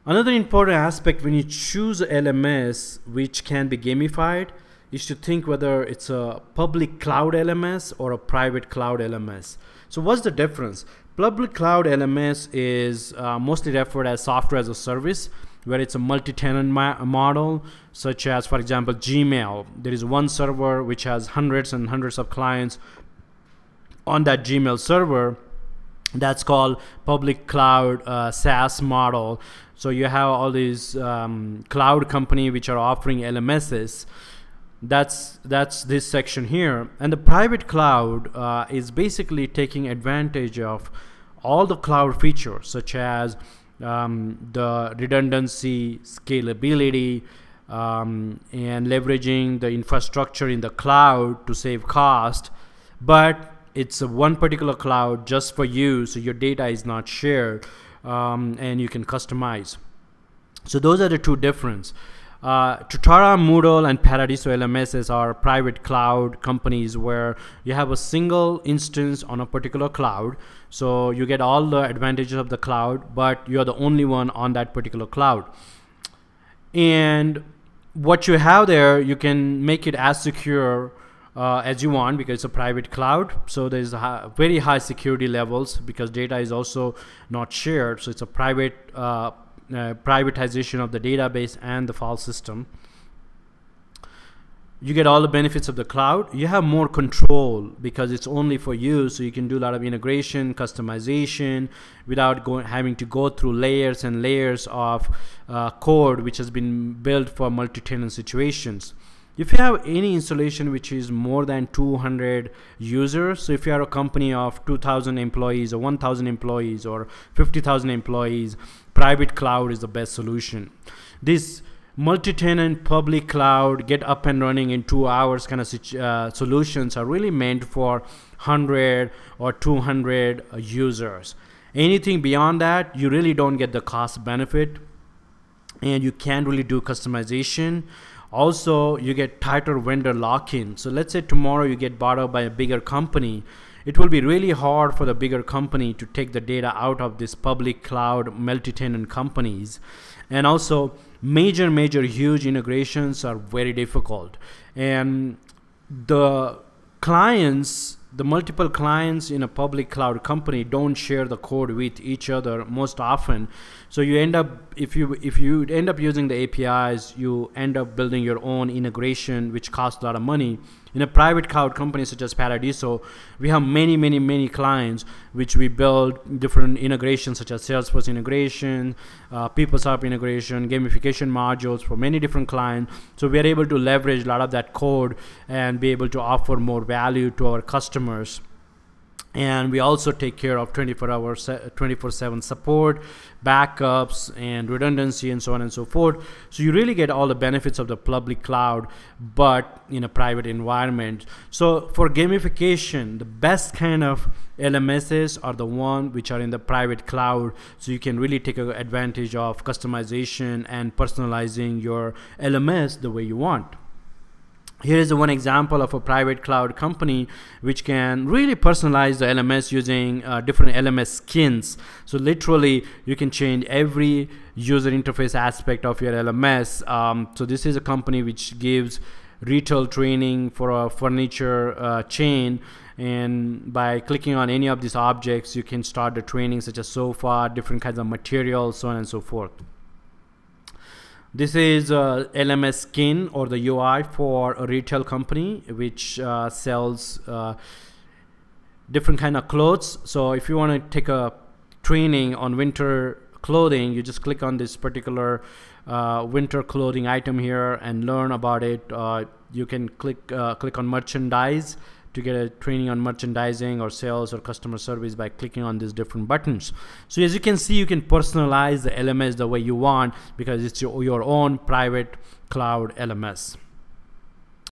Another important aspect when you choose a LMS which can be gamified is to think whether it's a public cloud LMS or a private cloud LMS. So what's the difference? Public cloud LMS is mostly referred as software as a service, where it's a multi-tenant model, such as, for example, Gmail. There is one server which has hundreds and hundreds of clients on that Gmail server. That's called public cloud SaaS model. So you have all these cloud company which are offering LMSs. That's this section here. And the private cloud is basically taking advantage of all the cloud features, such as the redundancy, scalability, and leveraging the infrastructure in the cloud to save cost. But it's one particular cloud just for you, so your data is not shared, and you can customize. So those are the two differences. Tutara, Moodle, and Paradiso LMSs are private cloud companies where you have a single instance on a particular cloud. So you get all the advantages of the cloud, but you're the only one on that particular cloud. And what you have there, you can make it as secure as you want, because it's a private cloud. So there's very high security levels because data is also not shared. So it's a private privatization of the database and the file system. You get all the benefits of the cloud. You have more control because it's only for you, so you can do a lot of integration, customization without having to go through layers and layers of code which has been built for multi-tenant situations. If you have any installation which is more than 200 users, so if you are a company of 2,000 employees or 1,000 employees or 50,000 employees, private cloud is the best solution. This multi-tenant public cloud, get up and running in 2 hours kind of solutions are really meant for 100 or 200 users. Anything beyond that, you really don't get the cost benefit, and you can't really do customization. Also, you get tighter vendor lock-in. So let's say tomorrow you get bought up by a bigger company. It will be really hard for the bigger company to take the data out of this public cloud multi-tenant companies. And also, major huge integrations are very difficult. And the clients, the multiple clients in a public cloud company don't share the code with each other most often. So you end up, if you end up using the APIs, you end up building your own integration, which costs a lot of money. In a private cloud company such as Paradiso, we have many clients which we build different integrations, such as Salesforce integration, PeopleSoft integration, gamification modules for many different clients. So we are able to leverage a lot of that code and be able to offer more value to our customers. And we also take care of 24/7 support, backups, and redundancy, and so on and so forth. So you really get all the benefits of the public cloud, but in a private environment. So for gamification, the best kind of LMSs are the one which are in the private cloud. So you can really take advantage of customization and personalizing your LMS the way you want. Here is one example of a private cloud company which can really personalize the LMS using different LMS skins. So literally, you can change every user interface aspect of your LMS. So this is a company which gives retail training for a furniture chain. And by clicking on any of these objects, you can start the training, such as sofa, different kinds of materials, so on and so forth. This is LMS skin, or the UI for a retail company which sells different kind of clothes. So if you want to take a training on winter clothing, you just click on this particular winter clothing item here and learn about it. You can click on merchandise to get a training on merchandising or sales or customer service by clicking on these different buttons. So as you can see, you can personalize the LMS the way you want because it's your own private cloud LMS.